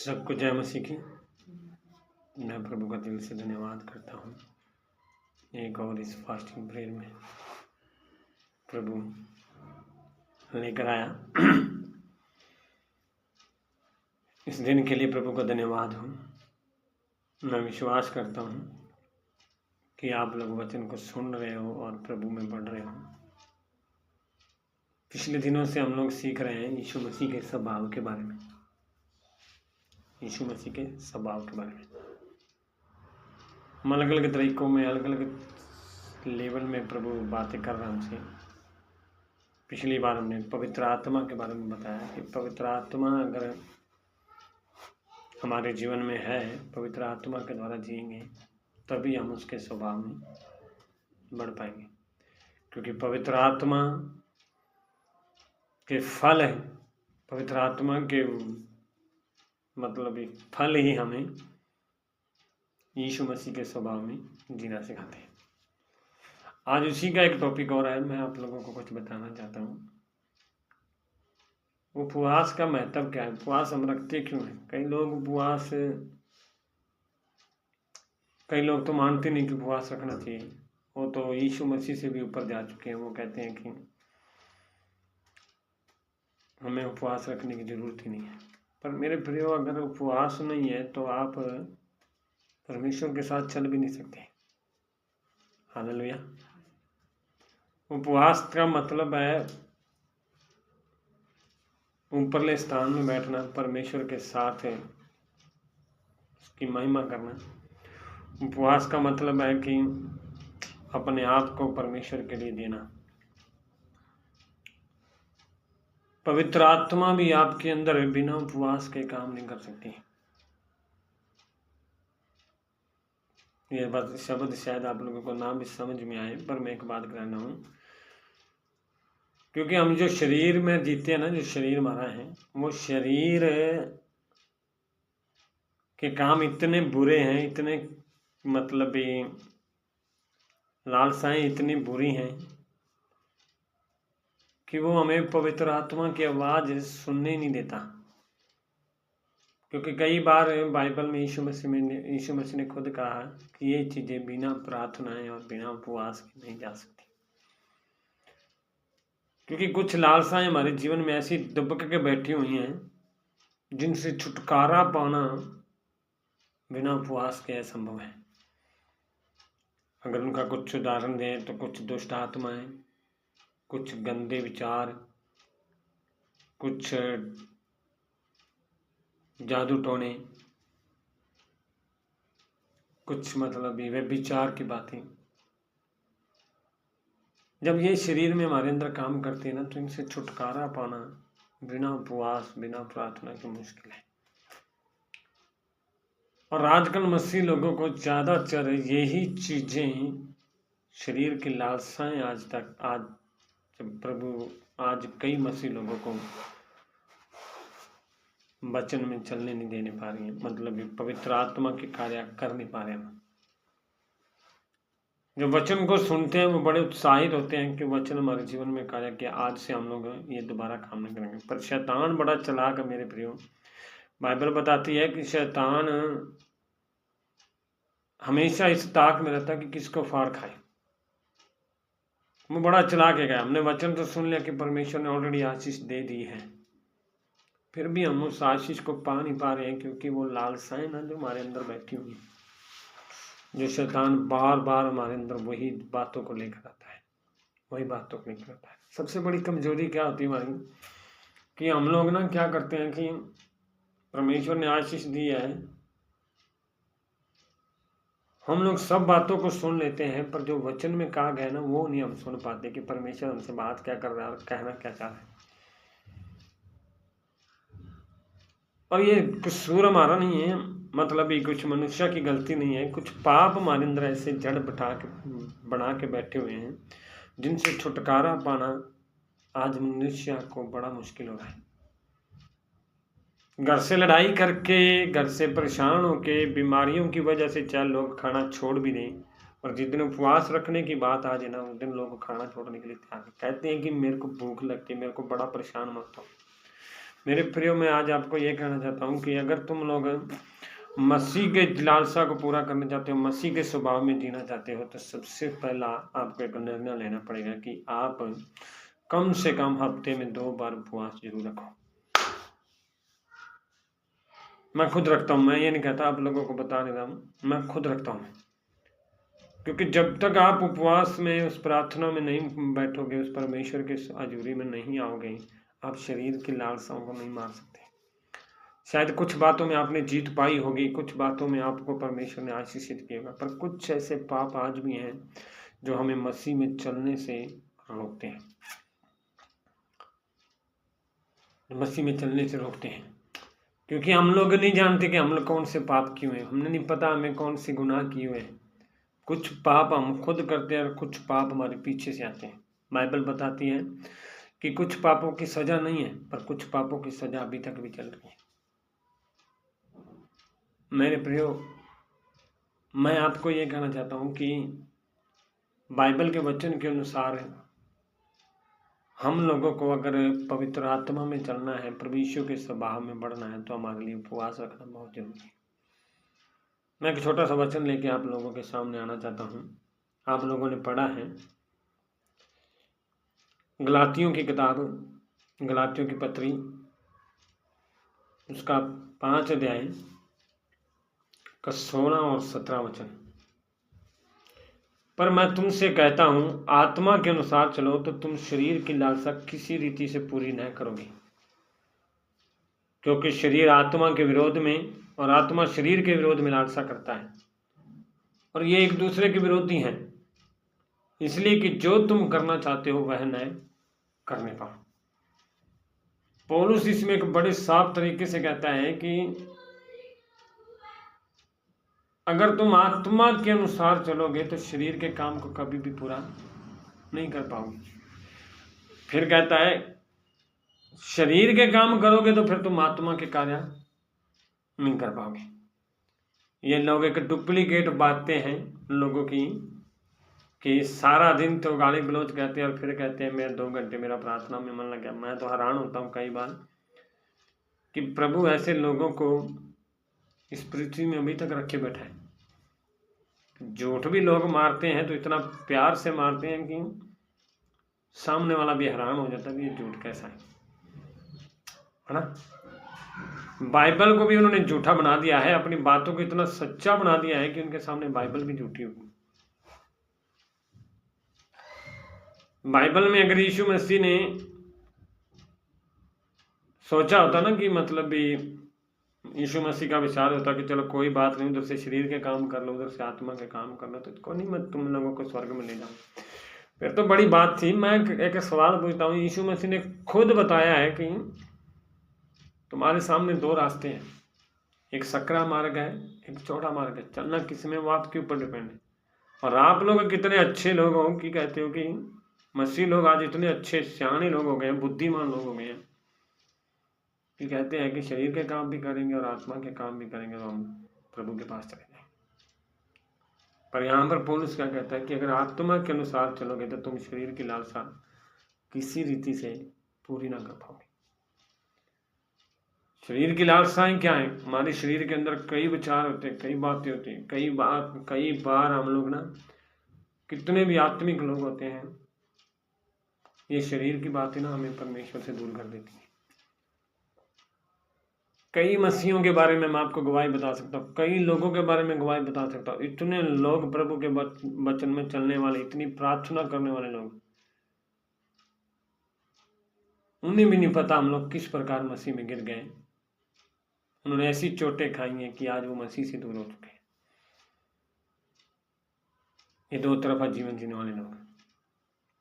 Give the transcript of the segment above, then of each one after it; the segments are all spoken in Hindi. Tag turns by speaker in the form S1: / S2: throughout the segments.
S1: सबको जय मसीह की। मैं प्रभु का दिल से धन्यवाद करता हूँ एक और इस फास्टिंग प्रेयर में प्रभु लेकर आया। इस दिन के लिए प्रभु का धन्यवाद हो। मैं विश्वास करता हूँ कि आप लोग वचन को सुन रहे हो और प्रभु में बढ़ रहे हो। पिछले दिनों से हम लोग सीख रहे हैं यीशु मसीह के स्वभाव के बारे में, यीशु मसीह के स्वभाव के बारे में। हम अलग अलग तरीकों में, अलग अलग लेवल में प्रभु बातें कर रहा है हमसे। पिछली बार हमने पवित्र आत्मा के बारे में बताया कि पवित्र आत्मा अगर हमारे जीवन में है, पवित्र आत्मा के द्वारा जिएंगे तभी हम उसके स्वभाव में बढ़ पाएंगे, क्योंकि पवित्र आत्मा के फल है, पवित्र आत्मा के मतलब फल ही हमें यीशु मसीह के स्वभाव में जीना सिखाते हैं। आज उसी का एक टॉपिक और है, मैं आप लोगों को कुछ बताना चाहता हूँ। उपवास का महत्व क्या है, उपवास हम रखते क्यों हैं। कई लोग तो मानते नहीं कि उपवास रखना चाहिए। वो तो यीशु मसीह से भी ऊपर जा चुके हैं। वो कहते हैं कि हमें उपवास रखने की जरूरत ही नहीं है। पर मेरे प्रियो, अगर उपवास नहीं है तो आप परमेश्वर के साथ चल भी नहीं सकते। हालेलुया। उपवास का मतलब है ऊपरले स्थान में बैठना, परमेश्वर के साथ है उसकी महिमा करना। उपवास का मतलब है कि अपने आप को परमेश्वर के लिए देना। पवित्र आत्मा भी आपके अंदर बिना उपवास के काम नहीं कर सकती। ये बात शब्द शायद आप लोगों को ना भी समझ में आए, पर मैं एक बात कहना हूँ, क्योंकि हम जो शरीर में जीते हैं ना, जो शरीर हमारा है, वो शरीर के काम इतने बुरे हैं, इतने मतलब लालसाएं इतनी बुरी हैं कि वो हमें पवित्र आत्मा की आवाज़ सुनने नहीं देता। क्योंकि कई बार बाइबल में यीशु मसीह ने खुद कहा कि ये चीज़ें बिना प्रार्थनाएं और बिना उपवास के नहीं जा सकती। क्योंकि कुछ लालसाएं हमारे जीवन में ऐसी दबक के बैठी हुई हैं जिनसे छुटकारा पाना बिना उपवास के असंभव है। अगर उनका कुछ उदाहरण दें तो कुछ दुष्ट आत्माएं, कुछ गंदे विचार, कुछ जादू टोने, कुछ मतलब व्यभिचार की बातें, जब ये शरीर में हमारे अंदर काम करते हैं ना, तो इनसे छुटकारा पाना बिना उपवास, बिना प्रार्थना की मुश्किल है। और आजकल मसीह लोगों को ज़्यादातर यही चीज़ें, शरीर की लालसाएं आज कई मसीह लोगों को वचन में चलने नहीं देने पा रही हैं। मतलब पवित्र आत्मा के कार्य कर नहीं पा रहे हैं। जो वचन को सुनते हैं वो बड़े उत्साहित होते हैं कि वचन हमारे जीवन में कार्य किया, आज से हम लोग ये दोबारा काम नहीं करेंगे। पर शैतान बड़ा चालाक है मेरे प्रियो। बाइबल बताती है कि शैतान हमेशा इस ताक में रहता है कि किसको फाड़ खाए। वो बड़ा चालाक है। हमने वचन तो सुन लिया कि परमेश्वर ने ऑलरेडी आशीष दे दी है, फिर भी हम उस आशीष को पा नहीं पा रहे हैं, क्योंकि वो लालसाएं ना जो हमारे अंदर बैठी हुई है, जो शैतान बार बार हमारे अंदर वही बातों को लेकर आता है, वही बातों को लेकर आता है। सबसे बड़ी कमजोरी क्या होती है हमारी, कि हम लोग ना क्या करते हैं कि परमेश्वर ने आशीष दी है, हम लोग सब बातों को सुन लेते हैं, पर जो वचन में कहा गया ना वो नहीं हम सुन पाते कि परमेश्वर हमसे बात क्या कर रहा है और कहना क्या चाह रहा है। और ये कसूर हमारा नहीं है, मतलब ये कुछ मनुष्य की गलती नहीं है। कुछ पाप हमारे अंदर ऐसे जड़ बना के बैठे हुए हैं जिनसे छुटकारा पाना आज मनुष्य को बड़ा मुश्किल हो रहा है। घर से लड़ाई करके, घर से परेशान होके, बीमारियों की वजह से चाहे लोग खाना छोड़ भी दें, और जिस दिन उपवास रखने की बात आ जाए ना, उस दिन लोग खाना छोड़ने के लिए तैयार कहते हैं कि मेरे को भूख लगती है, मेरे को बड़ा परेशान मत हो। मेरे प्रियो, मैं आज आपको ये कहना चाहता हूँ कि अगर तुम लोग मसीह के लालसा को पूरा करना चाहते हो, मसीह के स्वभाव में जीना चाहते हो, तो सबसे पहला आपको एक निर्णय लेना पड़ेगा कि आप कम से कम हफ्ते में 2 बार उपवास जरूर रखो। मैं खुद रखता हूँ, मैं ये नहीं कहता, आप लोगों को बता देता हूँ, मैं खुद रखता हूँ। क्योंकि जब तक आप उपवास में, उस प्रार्थना में नहीं बैठोगे, उस परमेश्वर के हजूरी में नहीं आओगे, आप शरीर की लालसाओं को नहीं मार सकते। शायद कुछ बातों में आपने जीत पाई होगी, कुछ बातों में आपको परमेश्वर ने आशीषित किया होगा, पर कुछ ऐसे पाप आज भी हैं जो हमें मसीह में चलने से रोकते हैं, मसीह में चलने से रोकते हैं। क्योंकि हम लोग नहीं जानते कि हम लोग कौन से पाप किए हुए हैं, हमने नहीं पता हमें कौन से गुनाह किए हुए हैं। कुछ पाप हम खुद करते हैं और कुछ पाप हमारे पीछे से आते हैं। बाइबल बताती है कि कुछ पापों की सजा नहीं है, पर कुछ पापों की सजा अभी तक भी चल रही है। मेरे प्रियो, मैं आपको ये कहना चाहता हूँ कि बाइबल के वचन के अनुसार हम लोगों को अगर पवित्र आत्मा में चलना है, प्रभु यीशु के स्वभाव में बढ़ना है, तो हमारे लिए उपवास रखना बहुत जरूरी है। मैं एक छोटा सा वचन लेके आप लोगों के सामने आना चाहता हूँ। आप लोगों ने पढ़ा है गलातियों की किताब, गलातियों की पत्री, उसका 5 अध्याय का 16 और 17 वचन। पर मैं तुमसे कहता हूँ, आत्मा के अनुसार चलो तो तुम शरीर की लालसा किसी रीति से पूरी न करोगे। क्योंकि शरीर आत्मा के विरोध में और आत्मा शरीर के विरोध में लालसा करता है, और ये एक दूसरे के विरोधी हैं, इसलिए कि जो तुम करना चाहते हो वह न करने पाओ। पौलुस इसमें एक बड़े साफ तरीके से कहता है कि अगर तुम आत्मा के अनुसार चलोगे तो शरीर के काम को कभी भी पूरा नहीं कर पाओगे। फिर कहता है शरीर के काम करोगे तो फिर तुम आत्मा के कार्य नहीं कर पाओगे। ये लोग एक डुप्लीकेट बातें हैं लोगों की, कि सारा दिन तो गाली गलौज कहते हैं और फिर कहते हैं मैं 2 घंटे मेरा प्रार्थना में मन लग गया। मैं तो हैरान होता हूँ कई बार कि प्रभु ऐसे लोगों को इस पृथ्वी में अभी तक रखे बैठा है। झूठ भी लोग मारते हैं तो इतना प्यार से मारते हैं कि सामने वाला भी हैरान हो जाता है कि ये झूठ कैसा है ना। बाइबल को भी उन्होंने झूठा बना दिया है, अपनी बातों को इतना सच्चा बना दिया है कि उनके सामने बाइबल भी झूठी होगी। बाइबल में अगर यीशु मसीह ने सोचा होता ना कि मतलब भी यीशु मसीह का विचार होता कि चलो कोई बात नहीं, उधर से शरीर के काम कर लो, उधर से आत्मा के काम कर लो, तो इसको नहीं मैं तुम लोगों को स्वर्ग में ले जाऊं, फिर तो बड़ी बात थी। मैं एक सवाल पूछता हूँ, यीशु मसीह ने खुद बताया है कि तुम्हारे सामने 2 रास्ते हैं, एक सकरा मार्ग है, एक चौड़ा मार्ग है, चलना किस में वो आपके ऊपर डिपेंड है। और आप लोग कितने अच्छे लोग हो कि कहते हो कि मसीह लोग आज इतने अच्छे सियाने लोग हो गए हैं, बुद्धिमान लोग हो गए हैं कि कहते हैं कि शरीर के काम भी करेंगे और आत्मा के काम भी करेंगे तो हम प्रभु के पास चले जाएंगे। पर यहाँ पर पौलुस क्या कहता है कि अगर आत्मा के अनुसार चलोगे तो तुम शरीर की लालसा किसी रीति से पूरी ना कर पाओगे। शरीर की लालसाएं क्या है? हमारे शरीर के अंदर कई विचार होते हैं, कई बातें होती हैं, कई बार हम लोग ना, कितने भी आत्मिक लोग होते हैं, ये शरीर की बातें ना हमें परमेश्वर से दूर कर देती हैं। कई मसीहों के बारे में मैं आपको गवाही बता सकता हूँ, कई लोगों के बारे में गवाही बता सकता हूँ। इतने लोग प्रभु के वचन में चलने वाले, इतनी प्रार्थना करने वाले लोग, उन्हें भी नहीं पता हम लोग किस प्रकार मसीह में गिर गए। उन्होंने ऐसी चोटें खाई हैं कि आज वो मसीह से दूर हो चुके हैं। ये 2 तरफा जीवन जीने वाले लोग।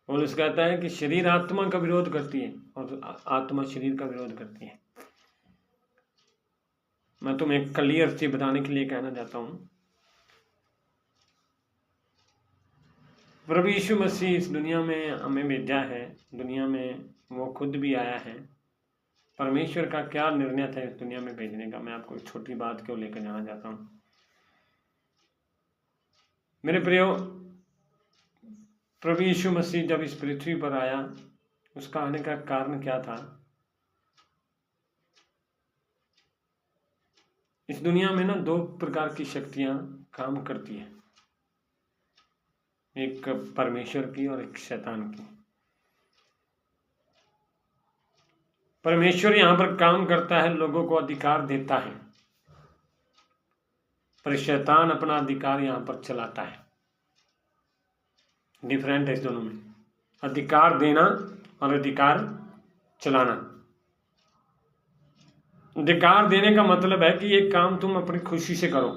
S1: पौलुस कहता है कि शरीर आत्मा का विरोध करती है और आत्मा शरीर का विरोध करती है। मैं तुम्हें एक क्लियर चीज बताने के लिए कहना चाहता हूं, प्रभु यीशु मसीह इस दुनिया में हमें भेजा है, दुनिया में वो खुद भी आया है। परमेश्वर का क्या निर्णय था इस दुनिया में भेजने का, मैं आपको एक छोटी बात को लेकर जाना चाहता हूं। मेरे प्रियो, प्रभु यीशु मसीह जब इस पृथ्वी पर आया, उसका आने का कारण क्या था? इस दुनिया में ना दो प्रकार की शक्तियां काम करती हैं, एक परमेश्वर की और एक शैतान की। परमेश्वर यहां पर काम करता है, लोगों को अधिकार देता है, पर शैतान अपना अधिकार यहां पर चलाता है। डिफरेंट है इस दोनों में, अधिकार देना और अधिकार चलाना। अधिकार देने का मतलब है कि ये काम तुम अपनी खुशी से करो,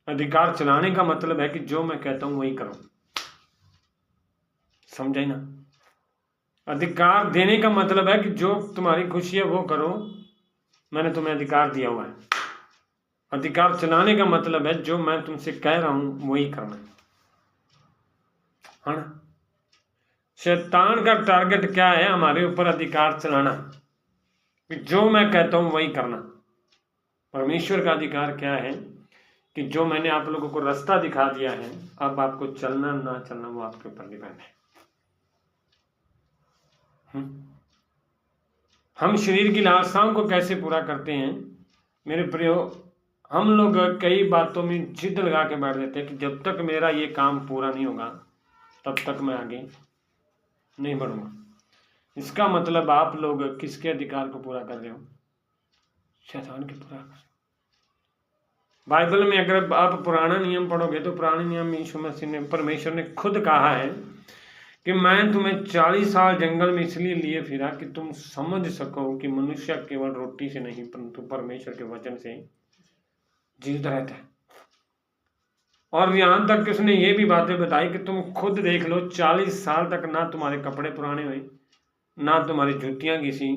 S1: अधिकार चलाने का मतलब है कि जो मैं कहता हूं वही करो। समझे ना? अधिकार देने का मतलब है कि जो तुम्हारी खुशी है वो करो, मैंने तुम्हें अधिकार दिया हुआ है। अधिकार चलाने का मतलब है जो मैं तुमसे कह रहा हूं वही करना है ना। शैतान का टारगेट क्या है? हमारे ऊपर अधिकार चलाना, कि जो मैं कहता हूं वही करना। परमेश्वर का अधिकार क्या है? कि जो मैंने आप लोगों को रास्ता दिखा दिया है, अब आपको चलना ना चलना वो आपके ऊपर डिपेंड है। हम शरीर की लालसाओं को कैसे पूरा करते हैं मेरे प्रियो? हम लोग कई बातों में जिद लगा के बैठ देते हैं कि जब तक मेरा ये काम पूरा नहीं होगा तब तक मैं आगे नहीं बढ़ूंगा। इसका मतलब आप लोग किसके अधिकार को पूरा कर रहे हो? शैतान के पूरा कर। बाइबल में अगर आप पुराना नियम पढ़ोगे तो पुराने नियम में यीशु मसीह ने, परमेश्वर ने खुद कहा है कि मैं तुम्हें 40 साल जंगल में इसलिए लिए फिरा कि तुम समझ सको कि मनुष्य केवल रोटी से नहीं परंतु परमेश्वर के वचन से जीवित रहता है। और यहां तक कि उसने ये भी बातें बताई कि तुम खुद देख लो, 40 साल तक ना तुम्हारे कपड़े पुराने हुए, ना तुम्हारी जूतियां घिसी,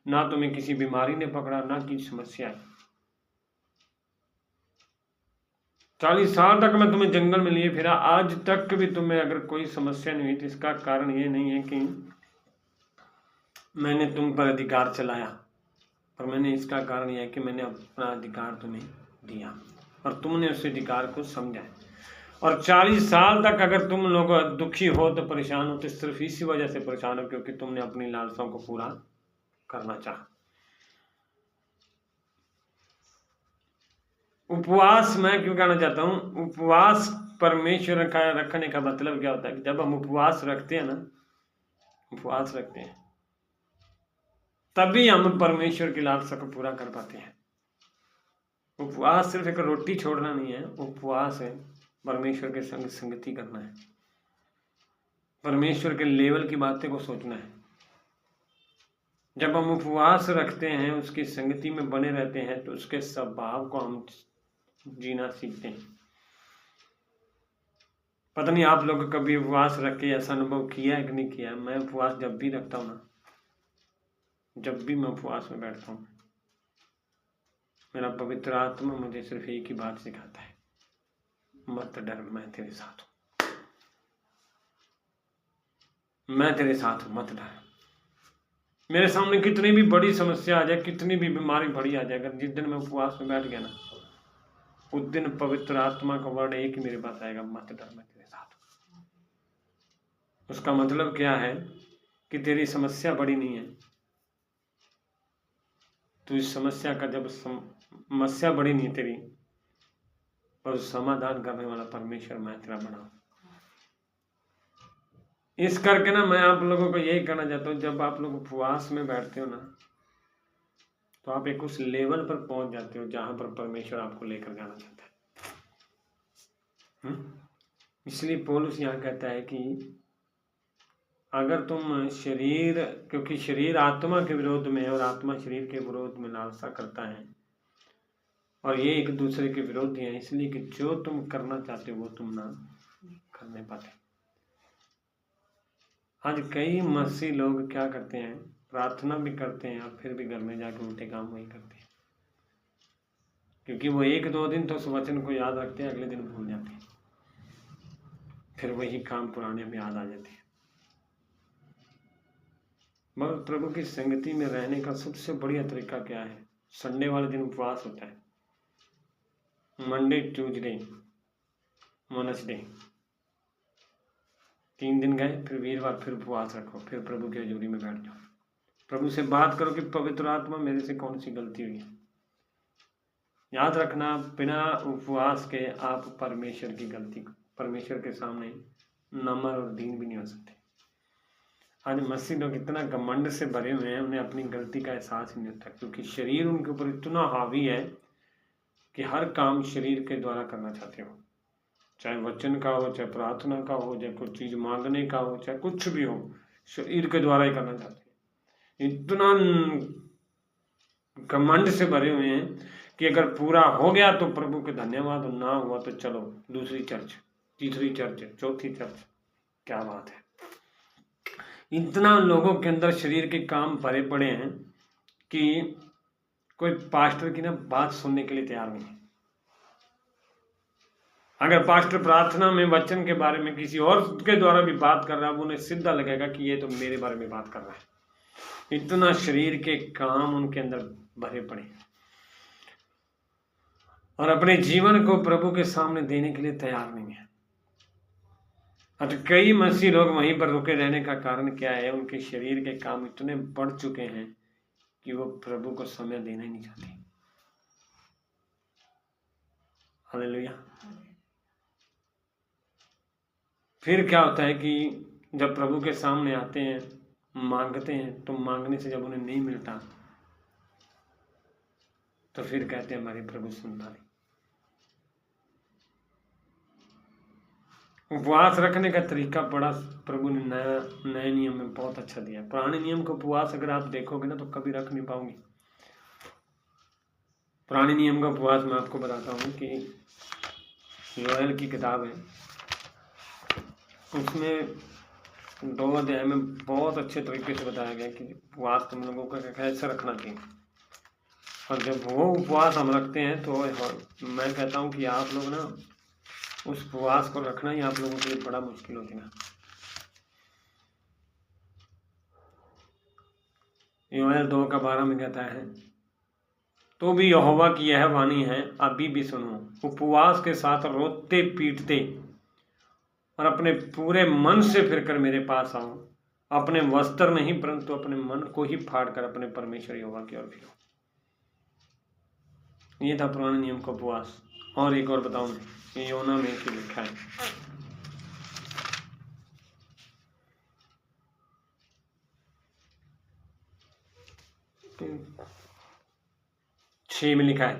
S1: ना तुम्हें किसी बीमारी ने पकड़ा, ना किसी समस्या है। 40 साल तक मैं तुम्हें जंगल में लिए फिरा, आज तक भी तुम्हें अगर कोई समस्या नहीं हुई तो इसका कारण ये नहीं है कि मैंने तुम पर अधिकार चलाया, पर मैंने इसका कारण यह है कि मैंने अपना अधिकार तुम्हें दिया और तुमने उस अधिकार को समझा। और 40 साल तक अगर तुम लोग दुखी हो तो परेशान हो तो सिर्फ इसी वजह से परेशान हो क्योंकि तुमने अपनी लालसाओं को पूरा करना चाहा। उपवास मैं क्यों कहना चाहता हूं? उपवास परमेश्वर का रखने का मतलब क्या होता है कि जब हम उपवास रखते हैं ना, उपवास रखते हैं तभी हम परमेश्वर की लालसा को पूरा कर पाते हैं। उपवास सिर्फ एक रोटी छोड़ना नहीं है, उपवास है परमेश्वर के संग संगति करना है, परमेश्वर के लेवल की बातें को सोचना है। जब हम उपवास रखते हैं, उसकी संगति में बने रहते हैं तो उसके स्वभाव को हम जीना सीखते हैं। पता नहीं आप लोग कभी उपवास रख के ऐसा अनुभव किया है कि नहीं किया? मैं उपवास जब भी रखता हूँ ना, जब भी मैं उपवास में बैठता हूँ, मेरा पवित्र आत्मा मुझे सिर्फ एक ही बात सिखाता है, मत डर, मैं तेरे साथ हूँ, मैं तेरे साथ हूँ, मत डर। मेरे सामने कितनी भी बड़ी समस्या आ जाए, कितनी भी बीमारी बड़ी आ जाए, अगर जिस दिन मैं उपवास में बैठ गया ना, उस दिन पवित्र आत्मा का वर्ड एक ही मेरे पास आएगा, मत डर, मैं तेरे साथ हूँ। उसका मतलब क्या है कि तेरी समस्या बड़ी नहीं है, तो इस समस्या का जब समस्या बड़ी नहीं तेरी, पर समाधान करने वाला परमेश्वर मैं तेरा बना हूं। इस करके ना मैं आप लोगों को यही कहना चाहता हूँ, जब आप लोग उपवास में बैठते हो ना तो आप एक उस लेवल पर पहुंच जाते हो जहां पर परमेश्वर आपको लेकर जाना चाहता है। इसलिए पौलुस यहाँ कहता है कि अगर तुम शरीर, क्योंकि शरीर आत्मा के विरोध में है और आत्मा शरीर के विरोध में लालसा करता है और ये एक दूसरे के विरोधी हैं, इसलिए कि जो तुम करना चाहते हो वो तुम ना कर नहीं पाते। आज कई मसीह लोग क्या करते हैं, प्रार्थना भी करते हैं और फिर भी घर में जाकर उल्टे काम वही करते हैं, क्योंकि वो 1-2 दिन तो उस वचन को याद रखते हैं, अगले दिन भूल जाते हैं, फिर वही काम पुराने में याद आ जाते हैं। मगर प्रभु की संगति में रहने का सबसे बढ़िया तरीका क्या है? संडे वाले दिन उपवास होता है, मंडे, ट्यूसडे, वेडनेसडे, 3 दिन गए, फिर वीरवार फिर उपवास रखो, फिर प्रभु की हजूरी में बैठ जाओ, प्रभु से बात करो कि पवित्र आत्मा मेरे से कौन सी गलती हुई है, याद रखना, बिना उपवास के आप परमेश्वर के सामने नम्र और दीन भी नहीं हो सकते। आज मसीह लोग इतना घमंड से भरे हुए हैं, उन्हें अपनी गलती का एहसास ही नहीं होता, क्योंकि शरीर उनके ऊपर इतना हावी है कि हर काम शरीर के द्वारा करना चाहते हो, चाहे वचन का हो, चाहे प्रार्थना का हो, चाहे कुछ चीज मांगने का हो, चाहे कुछ भी हो, शरीर के द्वारा ही करना चाहते हैं। इतना घमंड से भरे हुए हैं कि अगर पूरा हो गया तो प्रभु के धन्यवाद, और ना हुआ तो चलो दूसरी चर्च, तीसरी चर्च, चौथी चर्च। क्या बात है, इतना लोगों के अंदर शरीर के काम भरे पड़े हैं कि कोई पास्टर की ना बात सुनने के लिए तैयार नहीं है। अगर पास्टर प्रार्थना में वचन के बारे में किसी और के द्वारा भी बात कर रहा है, वो उन्हें सीधा लगेगा कि ये तो मेरे बारे में बात कर रहा है। इतना शरीर के काम उनके अंदर भरे पड़े हैं और अपने जीवन को प्रभु के सामने देने के लिए तैयार नहीं है। और कई मसीह लोग वहीं पर रुके रहने का कारण क्या है? उनके शरीर के काम इतने बढ़ चुके हैं कि वो प्रभु को समय देना ही नहीं चाहते। हालेलुया। फिर क्या होता है कि जब प्रभु के सामने आते हैं, मांगते हैं, तो मांगने से जब उन्हें नहीं मिलता तो फिर कहते हैं हमारे प्रभु सुनता नहीं। उपवास रखने का तरीका बड़ा प्रभु ने नए नियम में बहुत अच्छा दिया। पुराने नियम का उपवास अगर आप देखोगे ना तो कभी रख नहीं पाओगे। पुराने नियम का उपवास मैं आपको बताता हूँ कि योएल की किताब है, उसमें 2 अध्याय में बहुत अच्छे तरीके से बताया गया कि उपवास तुम लोगों का कैसे रखना चाहिए। और जब वो उपवास हम रखते हैं तो मैं कहता हूँ कि आप लोग ना उस उपवास को रखना ही आप लोगों के लिए बड़ा मुश्किल हो जाएगा। योएल 2:12 में कहता है, तो भी यहोवा की यह वाणी है, अभी भी सुनो, उपवास के साथ रोते पीटते और अपने पूरे मन से फिरकर मेरे पास आओ। अपने वस्त्र नहीं परंतु अपने मन को ही फाड़ कर अपने परमेश्वर यहोवा की ओर फिरो। ये था पुराने नियम का उपवास। और एक और बताऊं, ये योना में की लिखा है, तो 6 में लिखा है,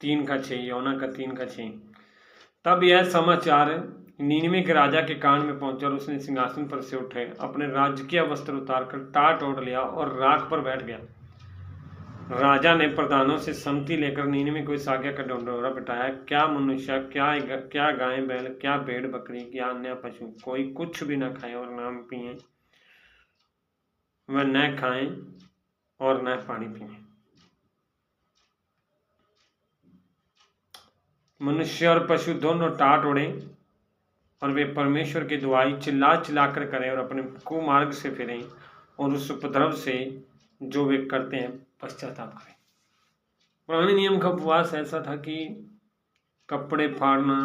S1: 3:6, योना का 3:6। तब यह समाचार नीनवे के राजा के कान में पहुंचा और उसने सिंहासन पर से उठे, अपने राजकीय वस्त्र उतारकर टाट ओढ़ लिया और राख पर बैठ गया। राजा ने प्रधानों से सम्मति लेकर नीनवे को इस आज्ञा का ढिंढोरा पिटाया, क्या मनुष्य, क्या गाय बैल, क्या भेड़ बकरी, क्या अन्य पशु, कोई कुछ भी न खाए और न पिए, वह न खाएं और न पानी पिए। मनुष्य और पशु दोनों टाट ओढ़े और वे परमेश्वर की दुआई चिल्ला चिल्लाकर करें और अपने कुमार्ग से फिरें और उस उपद्रव से जो वे करते हैं पश्चाताप करें। पुराने नियम का उपवास ऐसा था कि कपड़े फाड़ना,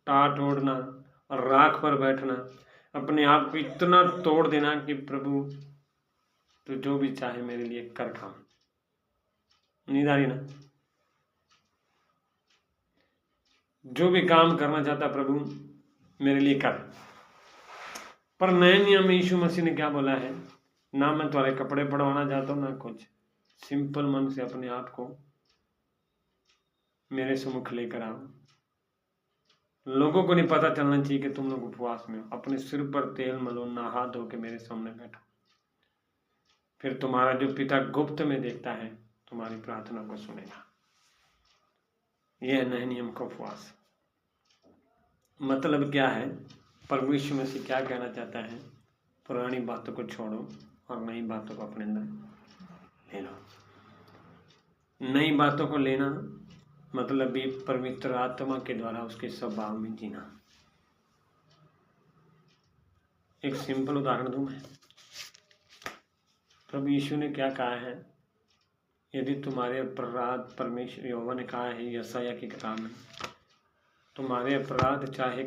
S1: टाट ओढ़ना और राख पर बैठना, अपने आप को इतना तोड़ देना कि प्रभु तो जो भी चाहे मेरे लिए कर खाओ। नींद आ रही ना? जो भी काम करना चाहता प्रभु मेरे लिए कर। पर नए नियम में यीशु मसीह ने क्या बोला है? ना मैं तुम्हारे कपड़े पड़वाना चाहता हूँ ना कुछ, सिंपल मन से अपने आप को मेरे सम्मुख लेकर आओ। लोगों को नहीं पता चलना चाहिए कि तुम लोग उपवास में हो। अपने सिर पर तेल मलो, नहा धो के मेरे सामने बैठो, फिर तुम्हारा जो पिता गुप्त में देखता है तुम्हारी प्रार्थना को सुनेगा। यह नए नियम का उपवास। मतलब क्या है? प्रभु यीशु मसीह क्या कहना चाहता है? पुरानी बातों को छोड़ो और नई बातों को अपने अंदर ले लो। नई बातों को लेना मतलब भी पवित्र आत्मा के द्वारा उसके स्वभाव में जीना। एक सिंपल उदाहरण दूं मैं। प्रभु यीशु ने क्या कहा है? यदि तुम्हारे अपराध, परमेश्वर यहोवा ने कहा है यशायाह की किताब में, तुम्हारे अपराध चाहे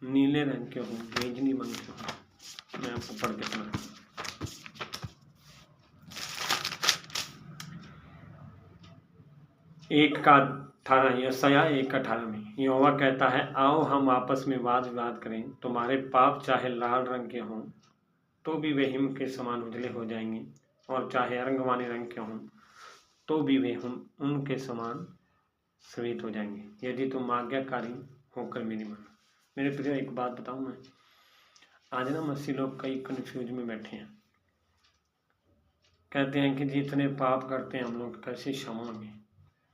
S1: नीले रंग के हो, बैंगनी रंग के हो। मैं आपको पढ़ के सुना, 1:18 यशायाह 1:18 में यहोवा कहता है, आओ हम आपस में वाद विवाद करें, तुम्हारे पाप चाहे लाल रंग के हों तो भी वे हिम के समान उजले हो जाएंगे, और चाहे अरंगवानी रंग के हों तो भी वे हम उनके समान श्वेत हो जाएंगे, यदि तुम आज्ञाकारी होकर मेरी मानो। मेरे प्रिय, एक बात बताऊं मैं, आज ना मसीह लोग कई कन्फ्यूज में बैठे हैं, कहते हैं कि जी इतने पाप करते हैं हम लोग, कैसे क्षमा होंगे।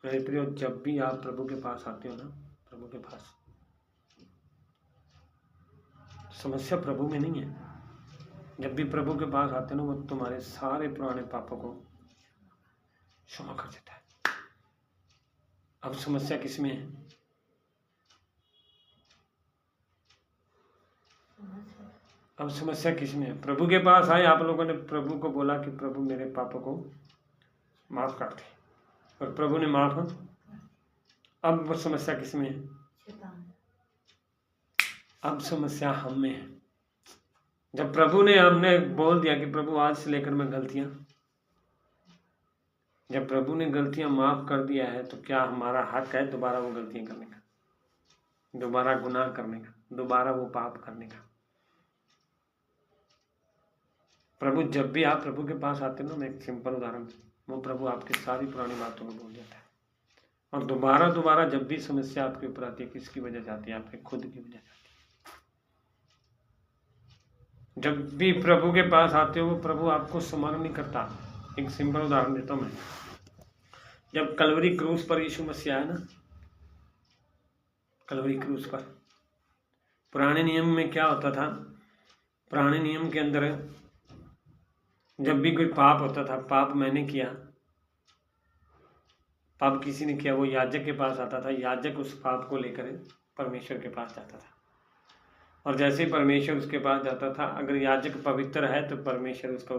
S1: मेरे प्रिय, जब भी आप प्रभु के पास आते हो ना, प्रभु के पास, समस्या प्रभु में नहीं है। जब भी प्रभु के पास आते हो ना, वो तुम्हारे सारे पुराने पापों को क्षमा कर देता है। अब समस्या किस में है? अब समस्या किस में है? प्रभु के पास आए, आप लोगों ने प्रभु को बोला कि प्रभु मेरे पापों को माफ कर दे, और प्रभु ने माफ। अब वो समस्या किस में है? अब समस्या हम में है। जब प्रभु ने हमने बोल दिया कि प्रभु आज से लेकर मैं गलतियां, जब प्रभु ने गलतियां माफ कर दिया है, तो क्या हमारा हक है दोबारा वो गलतियां करने का, दोबारा गुनाह करने का, दोबारा वो पाप करने का? प्रभु, जब भी आप प्रभु के पास आते हो ना, मैं एक सिंपल उदाहरण, वो प्रभु आपकी सारी पुरानी बातों को भूल जाता है, और दोबारा दोबारा जब भी समस्या आपके ऊपर आती है, किसकी वजह से आती है? आपके खुद की वजह से आती है। जब भी प्रभु के पास आते हो, वो प्रभु आपको स्मरण नहीं करता। एक सिंपल उदाहरण देता हूं मैं, जब कलवरी क्रूस पर यीशु मसीह आया ना, कलवरी क्रूस पर, पुराने नियम में क्या होता था? पुराने नियम के अंदर जब भी कोई पाप होता था, पाप मैंने किया, पाप किसी ने किया, वो याजक के पास आता था, याजक उस पाप को लेकर परमेश्वर के पास जाता था, और जैसे ही परमेश्वर उसके पास जाता था, अगर याजक पवित्र है तो परमेश्वर उसको,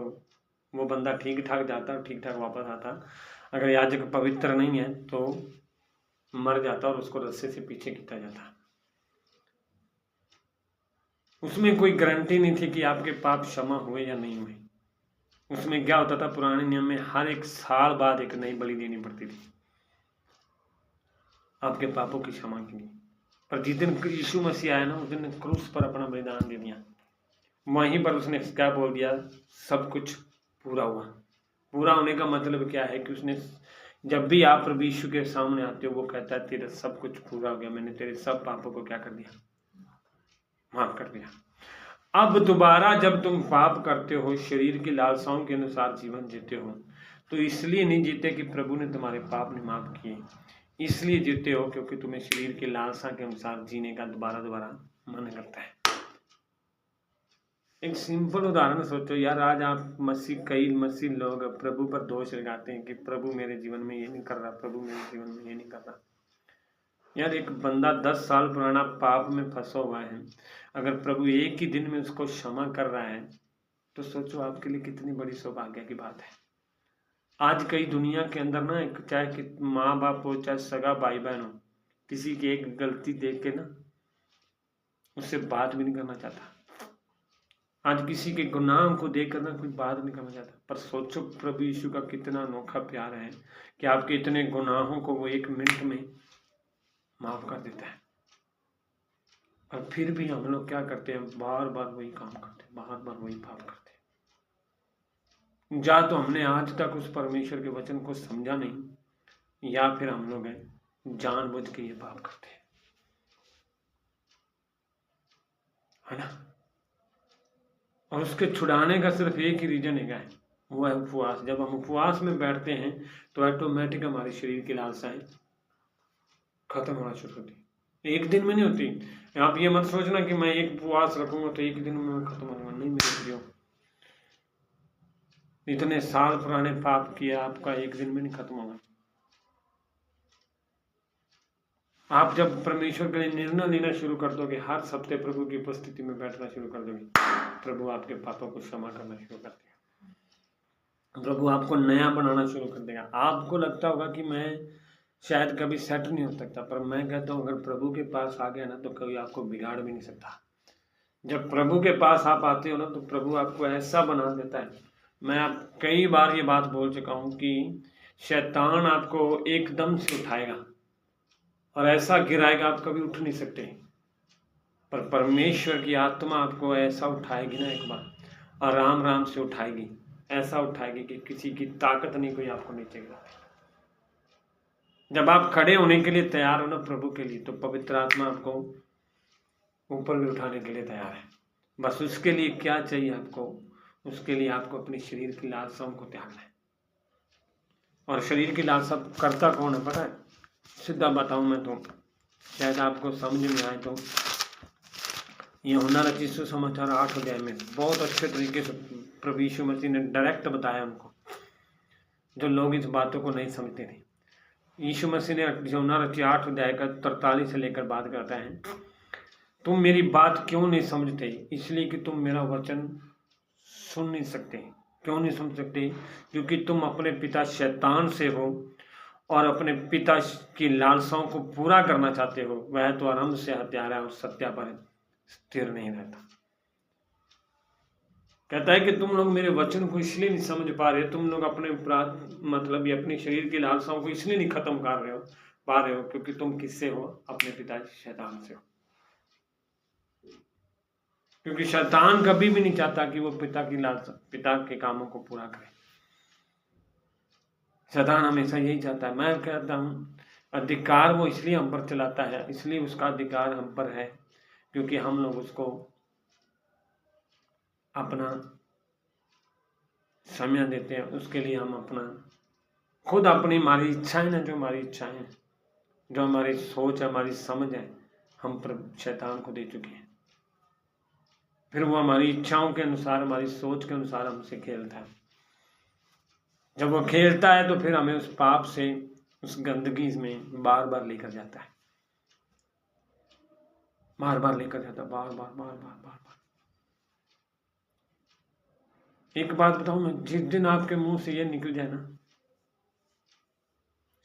S1: वो बंदा ठीक ठाक जाता और ठीक ठाक वापस आता। अगर याजक पवित्र नहीं है तो मर जाता और उसको रस्से से पीछे खींचा जाता। उसमें कोई गारंटी नहीं थी कि आपके पाप क्षमा हुए या नहीं हुए। उसमें क्या होता था? पुराने नियम में हर एक साल बाद एक नई बलि देनी पड़ती थी आपके पापों की क्षमा के लिए। पर जिस दिन यीशु मसीह आया ना, उस दिन क्रूस पर अपना बलिदान दे दिया। वहीं पर उसने क्या बोल दिया? सब कुछ पूरा हुआ। पूरा होने का मतलब क्या है कि उसने, जब भी आप प्रभु यीशु के सामने आते हो, वो कहता है तेरा सब कुछ पूरा हो गया, मैंने तेरे सब पापों को क्या कर दिया? माफ कर दिया। अब दोबारा जब तुम पाप करते हो, शरीर की लालसाओं के अनुसार जीवन जीते हो, तो इसलिए नहीं जीते कि प्रभु ने तुम्हारे पाप नहीं माफ किए, इसलिए जीते हो क्योंकि तुम्हें शरीर की लालसा के अनुसार जीने का दोबारा दोबारा मन करता है। एक सिंपल उदाहरण सोचो यार, आज आप कई मसीह लोग प्रभु पर दोष लगाते हैं कि प्रभु मेरे जीवन में ये नहीं कर रहा, प्रभु मेरे जीवन में ये नहीं कर रहा। यार, एक बंदा 10 साल पुराना पाप में फंसा हुआ है, अगर प्रभु एक ही दिन में उसको क्षमा कर रहा है, तो सोचो आपके लिए कितनी बड़ी सौभाग्य की बात है। आज कई दुनिया के अंदर ना, चाहे माँ बाप हो, चाहे सगा भाई बहन हो, किसी की एक गलती देख के ना उससे बात भी नहीं करना चाहता। आज किसी के गुनाह को देखकर ना कोई बात नहीं करना चाहता। पर सोचो प्रभु यीशु का कितना अनोखा प्यार है कि आपके इतने गुनाहों को वो 1 मिनट में माफ कर देता है। और फिर भी हम लोग क्या करते हैं? बार बार वही काम करते हैं, बार बार वही पाप करते हैं। या तो हमने आज तक उस परमेश्वर के वचन को समझा नहीं, या फिर हम लोग जानबूझ के ये पाप करते हैं, है ना। और उसके छुड़ाने का सिर्फ एक ही रीजन है, वो है उपवास। जब हम उपवास में बैठते हैं तो ऑटोमेटिक हमारे शरीर की लालसाएं खत्म होना शुरू होती है। एक दिन में नहीं होती। आप ये मत सोचना कि मैं एक उपवास रखूंगा तो एक दिन में मैं खत्म होगा, नहीं मेरे प्रियो। इतने साल पुराने पाप किया आपका एक दिन में नहीं खत्म होगा। आप जब परमेश्वर के लिए निर्णय लेना शुरू कर दोगे, हर हफ्ते प्रभु की उपस्थिति में बैठना शुरू कर दोगे, प्रभु आपके पापों को क्षमा करना शुरू कर देगा। प्रभु आपको नया बनाना शुरू कर देगा। आपको लगता होगा कि मैं शायद कभी सेट नहीं हो सकता, पर मैं कहता हूँ अगर प्रभु के पास आ गया ना तो कभी आपको बिगाड़ भी नहीं सकता। जब प्रभु के पास आप आते हो ना तो प्रभु आपको ऐसा बना देता है। मैं आप कई बार ये बात बोल चुका हूँ कि शैतान आपको एकदम से उठाएगा और ऐसा गिराएगा आप कभी उठ नहीं सकते। पर परमेश्वर की आत्मा आपको ऐसा उठाएगी ना, एक बार आराम आराम से उठाएगी, ऐसा उठाएगी कि किसी की ताकत नहीं, कोई आपको नीचे गिराएगा। जब आप खड़े होने के लिए तैयार हो ना प्रभु के लिए, तो पवित्र आत्मा आपको ऊपर भी उठाने के लिए तैयार है। बस उसके लिए क्या चाहिए आपको? उसके लिए आपको अपने शरीर की लालसाओं को त्यागना है। और शरीर की लालसा करता कौन है पता है? सीधा बताऊं मैं तो, शायद आपको समझ में आए तो, यूहन्ना रचित सुसमाचार 8 अध्याय में बहुत अच्छे तरीके से प्रभु यीशु मसीह ने डायरेक्ट बताया हमको, जो लोग इस बातों को नहीं समझते थे। यीशु मसीह ने यूहन्ना रचित 8 अध्याय का 43 से लेकर बात करता है, तुम मेरी बात क्यों नहीं समझते? इसलिए कि तुम मेरा वचन सुन नहीं सकते। क्यों नहीं सुन सकते? क्योंकि तुम अपने पिता शैतान से हो और अपने पिता की लालसाओं को पूरा करना चाहते हो। वह तो आरंभ से हत्यारा और सत्या पर स्थिर नहीं रहता। कहता है कि तुम लोग मेरे वचन को इसलिए नहीं समझ पा रहे, तुम लोग अपने मतलब ये अपने शरीर की लालसाओं को इसलिए नहीं खत्म कर रहे हो पा रहे हो क्योंकि तुम किससे हो? अपने पिता शैतान से हो। क्योंकि शैतान कभी भी नहीं चाहता कि वो पिता की लालसा, पिता के कामों को पूरा करे। शैतान हमेशा यही चाहता है। मैं कहता हूँ अधिकार वो इसलिए हम पर चलाता है, इसलिए उसका अधिकार हम पर है क्योंकि हम लोग उसको अपना समय देते हैं। उसके लिए हम अपना खुद अपनी हमारी इच्छाएं ना, जो हमारी इच्छाएं, जो हमारी सोच है, हमारी समझ है, हम पर शैतान को दे चुके हैं। फिर वो हमारी इच्छाओं के अनुसार, हमारी सोच के अनुसार हमसे खेलता है। जब वो खेलता है तो फिर हमें उस पाप से, उस गंदगी में बार बार लेकर जाता है, बार बार लेकर जाता है, बार बार बार बार बार बार। एक बात बताऊं मैं, जिस दिन आपके मुंह से ये निकल जाए ना,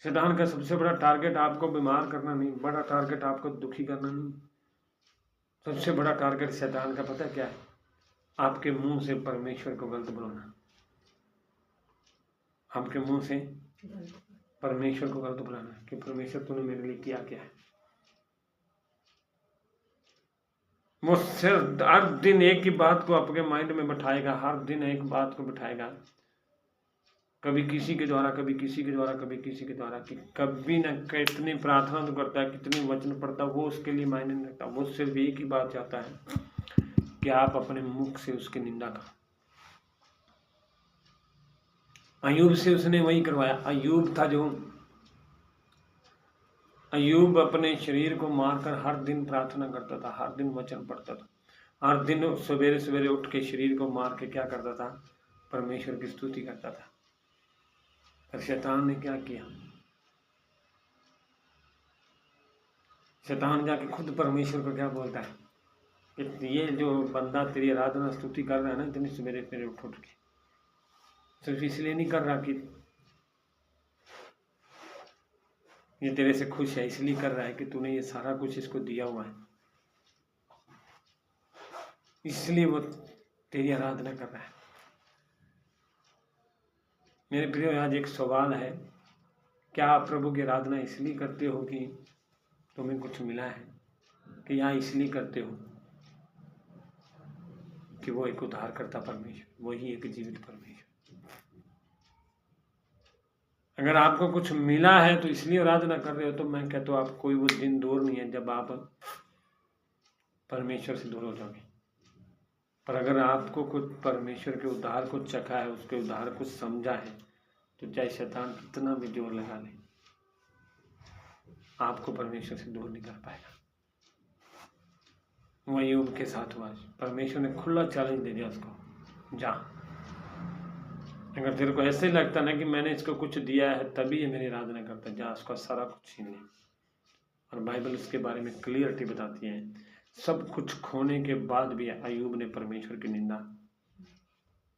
S1: शैतान का सबसे बड़ा टारगेट आपको बीमार करना नहीं, बड़ा टारगेट आपको दुखी करना नहीं। सबसे बड़ा टारगेट शैतान का पता क्या है? आपके मुंह से परमेश्वर को गलत बुलाना। आपके मुंह से परमेश्वर को गलत बुलाना कि परमेश्वर तूने मेरे लिए किया क्या है। वो सिर्फ हर दिन एक ही बात को आपके माइंड में बैठाएगा, हर दिन एक बात को बैठाएगा, कभी किसी के द्वारा, कभी किसी के द्वारा, कभी किसी के द्वारा, कि कभी ना कितनी प्रार्थना तो करता है, कितनी वचन पढ़ता है, वो उसके लिए मायने नहीं रखता। वो सिर्फ एक ही बात चाहता है कि आप अपने मुख से उसकी निंदा करो। अय्यूब से उसने वही करवाया। अय्यूब था जो, अय्यूब अपने शरीर को मारकर हर दिन प्रार्थना करता था, हर दिन वचन पढ़ता था, हर दिन सवेरे सवेरे उठ के शरीर को मार के क्या करता था? परमेश्वर की स्तुति करता था। पर शैतान ने क्या किया? शैतान जाके खुद परमेश्वर को क्या बोलता है कि ये जो बंदा तेरी आराधना स्तुति कर रहा है ना इतनी सवेरे सवेरे उठ उठ के, सिर्फ इसलिए नहीं कर रहा कि ये तेरे से खुश है, इसलिए कर रहा है कि तूने ये सारा कुछ इसको दिया हुआ है, इसलिए वो तेरी आराधना कर रहा है। मेरे प्रियो, आज एक सवाल है, क्या आप प्रभु की आराधना इसलिए करते हो कि तुम्हें कुछ मिला है, कि यहाँ इसलिए करते हो कि वो एक उद्धारकर्ता परमेश्वर, वही एक जीवित परमेश्वर। अगर आपको कुछ मिला है तो इसलिए आराधना कर रहे हो, तो मैं कहता हूँ आप, कोई वो दिन दूर नहीं है जब आप परमेश्वर से दूर हो जाओगे। पर अगर आपको कुछ परमेश्वर के उद्धार को चखा है, उसके उद्धार को समझा है, तो चाहे शैतान कितना भी जोर लगा ले, आपको परमेश्वर से दूर नहीं कर पाएगा। वो अय्यूब के साथ हुआ, परमेश्वर ने खुला चैलेंज दे दिया उसको, जा, अगर तेरे को ऐसे लगता ना कि मैंने इसको कुछ दिया है तभी ये मेरी आराधना करता, जा उसका सारा कुछ छीन ले। और बाइबल इसके बारे में क्लियरिटी बताती है, सब कुछ खोने के बाद भी अय्यूब ने परमेश्वर की निंदा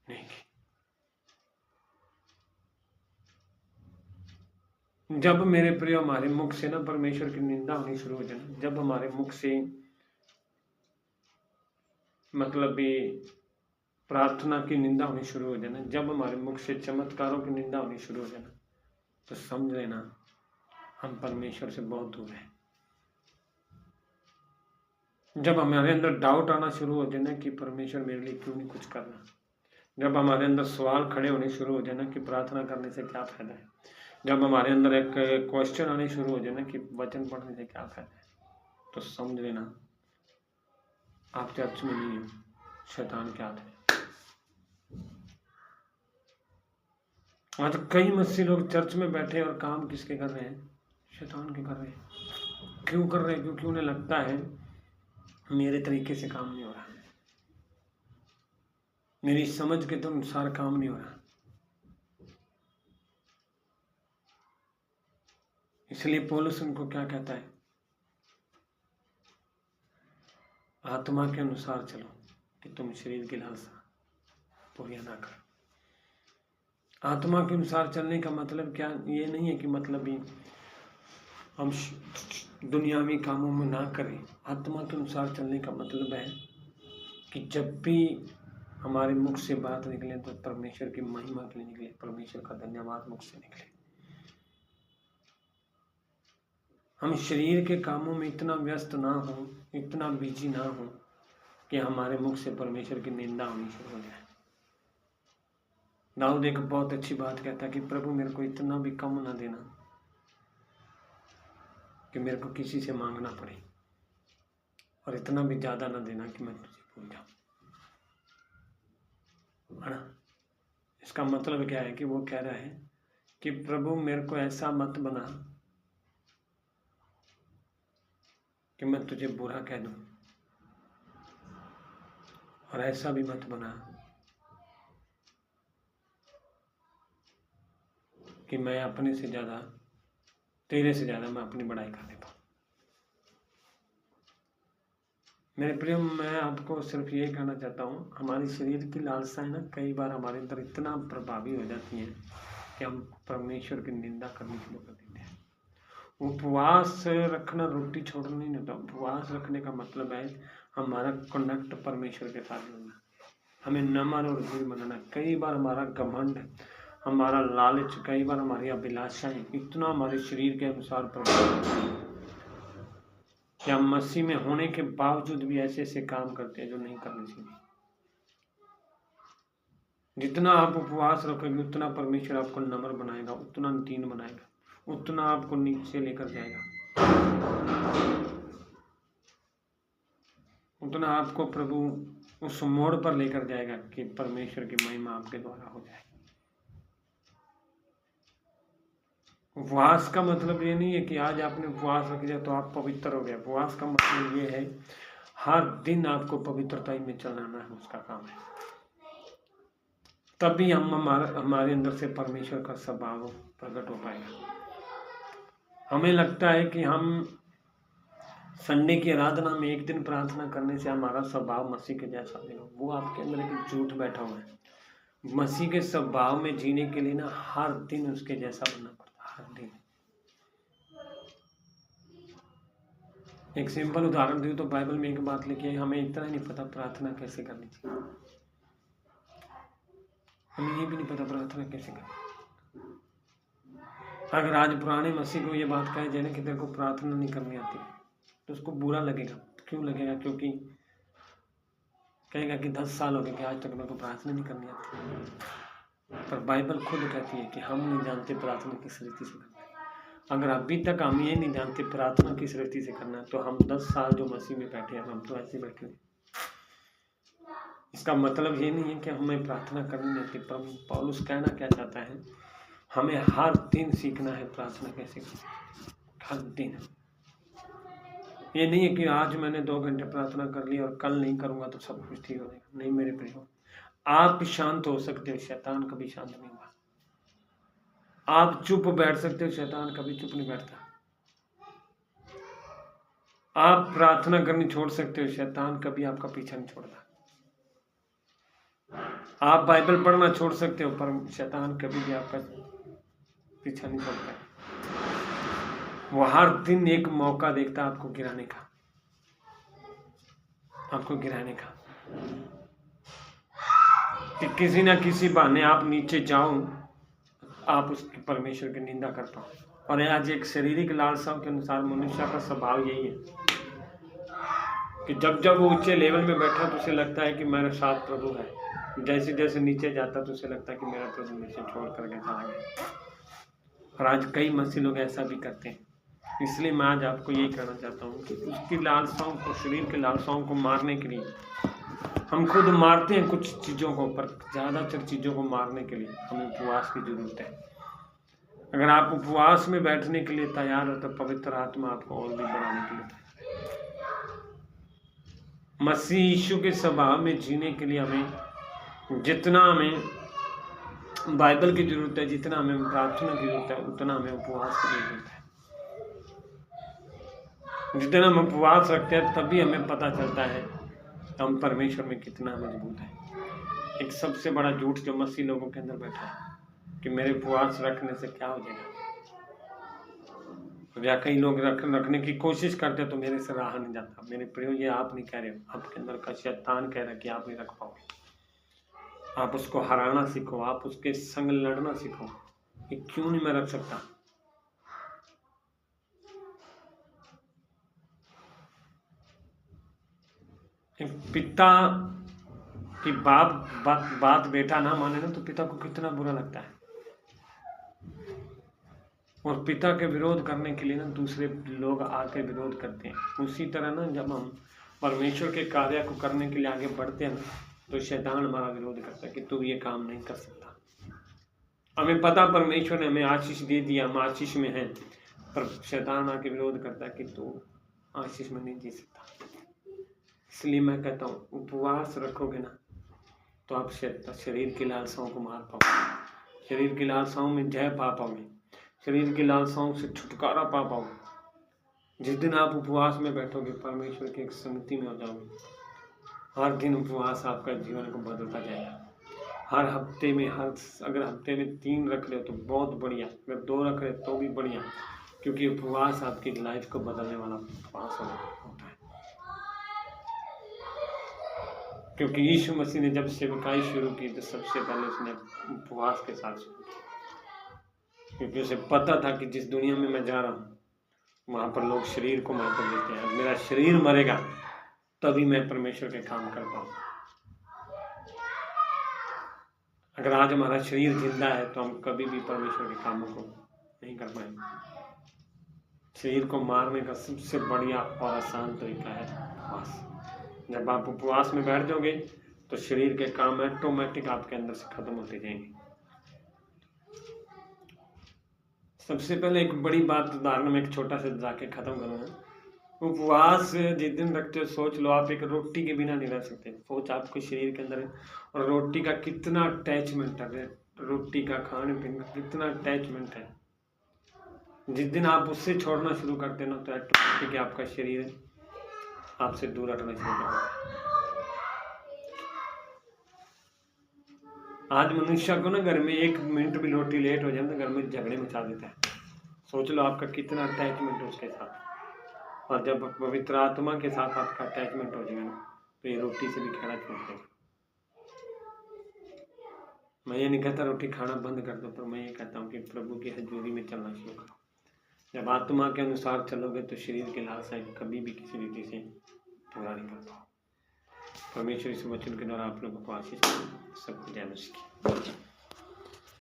S1: नहीं की। जब मेरे प्रिय हमारे मुख से ना परमेश्वर की निंदा होनी शुरू हो जाए, जब हमारे मुख से मतलब भी प्रार्थना की निंदा होनी शुरू हो जाए, जब हमारे मुख से चमत्कारों की निंदा होनी शुरू हो जाए, तो समझ लेना हम परमेश्वर से बहुत दूर हैं। जब हमारे अंदर डाउट आना शुरू हो जाए ना कि परमेश्वर मेरे लिए क्यों नहीं कुछ कर रहा, जब हमारे अंदर सवाल खड़े होने शुरू हो जाए ना कि प्रार्थना करने से क्या फायदा है, जब हमारे अंदर एक क्वेश्चन आने शुरू हो जाए ना कि वचन पढ़ने से क्या फायदा है, तो समझ लेना आप चर्च में नहीं हो, शैतान के हाथ में। आज कई मसीह लोग चर्च में बैठे और काम किसके कर रहे हैं? शैतान के कर रहे हैं। क्यों कर रहे हैं? क्योंकि उन्हें लगता है मेरे तरीके से काम नहीं हो रहा, मेरी समझ के तो अनुसार काम नहीं हो रहा, इसलिए पौलुस उनको क्या कहता है? आत्मा के अनुसार चलो कि तुम शरीर की लालसा पूरी ना करो। आत्मा के अनुसार चलने का मतलब क्या? ये नहीं है कि मतलब ही हम दुनियावी कामों में ना करें। आत्मा के अनुसार चलने का मतलब है कि जब भी हमारे मुख से बात निकले तो परमेश्वर की महिमा के लिए निकले, परमेश्वर का धन्यवाद मुख से निकले। हम शरीर के कामों में इतना व्यस्त ना हो, इतना बिजी ना हो कि हमारे मुख से परमेश्वर की निंदा होनी शुरू हो जाए। दाऊद एक बहुत अच्छी बात कहता है कि प्रभु मेरे को इतना भी कम ना देना कि मेरे को किसी से मांगना पड़े, और इतना भी ज्यादा ना देना कि मैं तुझे भूल जाऊं। है ना? इसका मतलब क्या है कि वो कह रहा है कि प्रभु मेरे को ऐसा मत बना कि मैं तुझे बुरा कह दूं, और ऐसा भी मत बना कि मैं अपने से ज्यादा, तेरे से ज्यादा मैं अपनी बड़ाई कर लेता हूं। मेरे प्रिय, मैं आपको सिर्फ ये कहना चाहता हूँ, हमारी शरीर की लालसाएं ना कई बार हमारे अंदर इतना प्रभावी हो जाती हैं कि हम परमेश्वर की निंदा करनी शुरू कर देते हैं। उपवास रखना रोटी छोड़ना नहीं होता। उपवास रखने का मतलब है हमारा कनेक्ट परमेश्वर के साथ होना, हमें नम्र और धीर बनाना। कई बार हमारा घमंड, हमारा लालच, कई बार हमारी अभिलाषाएं इतना हमारे शरीर के अनुसार प्रभावित कि हम मसीह में होने के बावजूद भी ऐसे ऐसे काम करते हैं जो नहीं करने चाहिए। जितना आप उपवास रखोगे उतना परमेश्वर आपको नम्र बनाएगा, उतना दीन बनाएगा, उतना आपको नीचे लेकर जाएगा, उतना आपको प्रभु उस मोड़ पर लेकर जाएगा कि परमेश्वर की महिमा आपके द्वारा हो जाए। उपवास का मतलब ये नहीं है कि आज आपने उपवास रख दिया तो आप पवित्र हो गए। उपवास का मतलब ये है हर दिन आपको पवित्रता में चलाना है, उसका काम है। तभी हम हमारे अंदर से परमेश्वर का स्वभाव प्रकट हो पाएगा। हमें लगता है कि हम संडे की आराधना में एक दिन प्रार्थना करने से हमारा स्वभाव मसीह के जैसा होगा। वो आपके अंदर एक झूठ बैठा हुआ है। मसीह के स्वभाव में जीने के लिए ना हर दिन उसके जैसा बनना पड़ता है, हर दिन। एक सिंपल उदाहरण दूं तो बाइबल में एक बात लिखी है, हमें इतना नहीं पता प्रार्थना कैसे करनी चाहिए। हमें ये भी नहीं पता प्रार्थना कैसे करनी। अगर आज पुराने मसीह को ये बात कहे जाए कि तेरे को प्रार्थना नहीं करनी आती तो उसको बुरा लगेगा। क्यों लगेगा? क्योंकि कहेगा कि 10 साल हो गए कि आज तक मेरे को प्रार्थना नहीं करनी आती। पर बाइबल खुद कहती है कि हम नहीं जानते प्रार्थना किस रीति से करना है। अगर अभी तक हम ये नहीं जानते प्रार्थना किस रीति से करना है तो हम 10 साल जो मसीह में बैठे हैं हम तो ऐसे बैठे हैं। इसका मतलब ये नहीं है कि हमें प्रार्थना करनी नहीं आती। पर पौलुस कहना क्या चाहता है, हमें हर दिन सीखना है प्रार्थना कैसे करनी, हर दिन। ये नहीं है कि आज मैंने 2 घंटे प्रार्थना कर ली और कल नहीं करूंगा तो सब कुछ ठीक हो जाएगा। नहीं मेरे प्रियो, आप शांत हो सकते हो, शैतान कभी शांत नहीं हुआ। आप चुप बैठ सकते हो, शैतान कभी चुप नहीं बैठता। आप प्रार्थना करनी छोड़ सकते हो, शैतान कभी आपका पीछा नहीं छोड़ता। आप बाइबल पढ़ना छोड़ सकते हो पर शैतान कभी भी आपका पीछा नहीं छोड़ता। वो हर दिन एक मौका देखता है आपको गिराने का, आपको गिराने का, कि किसी ना किसी बहाने आप नीचे जाओ आप उसकी परमेश्वर की निंदा कर पाओ। और आज एक शारीरिक लालसाओं के अनुसार मनुष्य का स्वभाव यही है कि जब जब वो ऊंचे लेवल में बैठा तो उसे लगता है कि मेरे साथ प्रभु है, जैसे जैसे नीचे जाता तो उसे लगता है कि मेरा प्रभु मुझे छोड़ करके चला गया। और आज कई मसीह लोग ऐसा भी करते हैं। इसलिए मैं आज आपको यही कहना चाहता हूँ कि उसकी लालसाओं को, शरीर की लालसाओं को मारने के लिए हम खुद मारते हैं कुछ चीज़ों को, पर ज़्यादातर चीज़ों को मारने के लिए हमें उपवास की जरूरत है। अगर आप उपवास में बैठने के लिए तैयार हो तो पवित्र आत्मा आपको और भी बढ़ाने के लिए। मसीह यीशु के स्वभाव में जीने के लिए हमें जितना हमें बाइबल की जरूरत है, जितना हमें प्रार्थना की जरूरत है, उतना हमें उपवास की जरूरत है। जितना हम उपवास रखते हैं तभी हमें पता चलता है हम परमेश्वर में कितना मजबूत है। एक सबसे बड़ा झूठ जो मसीह लोगों के अंदर बैठा है कि मेरे उपवास रखने से क्या हो जाएगा, या कई लोग रखने की कोशिश करते तो मेरे से रहा नहीं जाता। मेरे प्रियो, ये आप नहीं कह रहे हो, आपके अंदर का शैतान कह रहा है कि आप नहीं रख पाओगे। आप उसको हराना सीखो, आप उसके संग लड़ना सीखो कि क्यों नहीं मैं रख सकता। एक पिता की बात बेटा ना माने ना तो पिता को कितना बुरा लगता है, और पिता के विरोध करने के लिए ना दूसरे लोग आके विरोध करते हैं। उसी तरह ना जब हम परमेश्वर के कार्य को करने के लिए आगे बढ़ते हैं ना तो शैतान हमारा विरोध करता है कि तू ये काम नहीं कर सकता। हमें पता परमेश्वर ने हमें आशीष दे दिया, हम आशीष में हैं, पर शैतान आके विरोध करता है कि तू आशीष में नहीं जी सकता। इसलिए मैं कहता हूँ उपवास रखोगे ना तो आप शरीर की लालसाओं को मार पाओगे, शरीर की लालसाओं में जय पा पाओगे, शरीर की लालसाओं से छुटकारा पा पाओगे। जिस दिन आप उपवास में बैठोगे परमेश्वर की एक संगति में हो जाओगे। हर दिन उपवास आपका जीवन को बदलता जाएगा। हर हफ्ते में अगर हफ्ते में 3 रख रहे हो तो बहुत बढ़िया, अगर 2 रख रहे तो भी बढ़िया, क्योंकि उपवास आपकी लाइफ को बदलने वाला उपवास होता है। क्योंकि यीशु मसीह ने जब सेवकाई शुरू की तो सबसे पहले उसने उपवास के साथ शुरू किया, क्योंकि उसे पता था कि जिस दुनिया में मैं जा रहा हूँ वहाँ पर लोग शरीर को महत्व देते हैं। मेरा शरीर मरेगा तभी मैं परमेश्वर के काम कर पाऊँ। अगर आज हमारा शरीर जिंदा है तो हम कभी भी परमेश्वर के कामों को नहीं कर पाएंगे। शरीर को मारने का सबसे बढ़िया और आसान तरीका है उपवास। जब आप उपवास में बैठ जाओगे तो शरीर के काम ऑटोमेटिक आपके अंदर से खत्म होते जाएंगे। सबसे पहले एक बड़ी बात उदाहरण में एक छोटा सा जाके खत्म करूँगा। उपवास जिस दिन रखते हो सोच लो आप एक रोटी के बिना नहीं रह सकते। सोच आपके शरीर के अंदर है और रोटी का कितना अटैचमेंट है, रोटी का खाने पीने का कितना अटैचमेंट है। जिस दिन आप उससे छोड़ना शुरू करते हैं ना तो ऑटोमेटिक आपका शरीर आपसे दूर हटना शुरू करता है। आज मनुष्य को ना घर में 1 मिनट भी रोटी लेट हो जाए तो घर में झगड़े मचा देता है। सोच लो आपका कितना अटैचमेंट है उसके साथ। और जब पवित्र आत्मा के साथ आपका अटैचमेंट हो जाएगा ना तो ये रोटी से भी खेड़ा छोड़ देगा। मैं ये नहीं कहता रोटी खाना बंद कर दो, पर मैं ये कहता हूँ कि प्रभु की हजूरी में चलना शुरू करो। जब आत्मा के अनुसार चलोगे तो शरीर के लालसाएं कभी भी किसी रीति से पूरा नहीं कर पाओ। परमेश्वर इस वचन के द्वारा आप लोगों को आशीष सबको जय मसीह।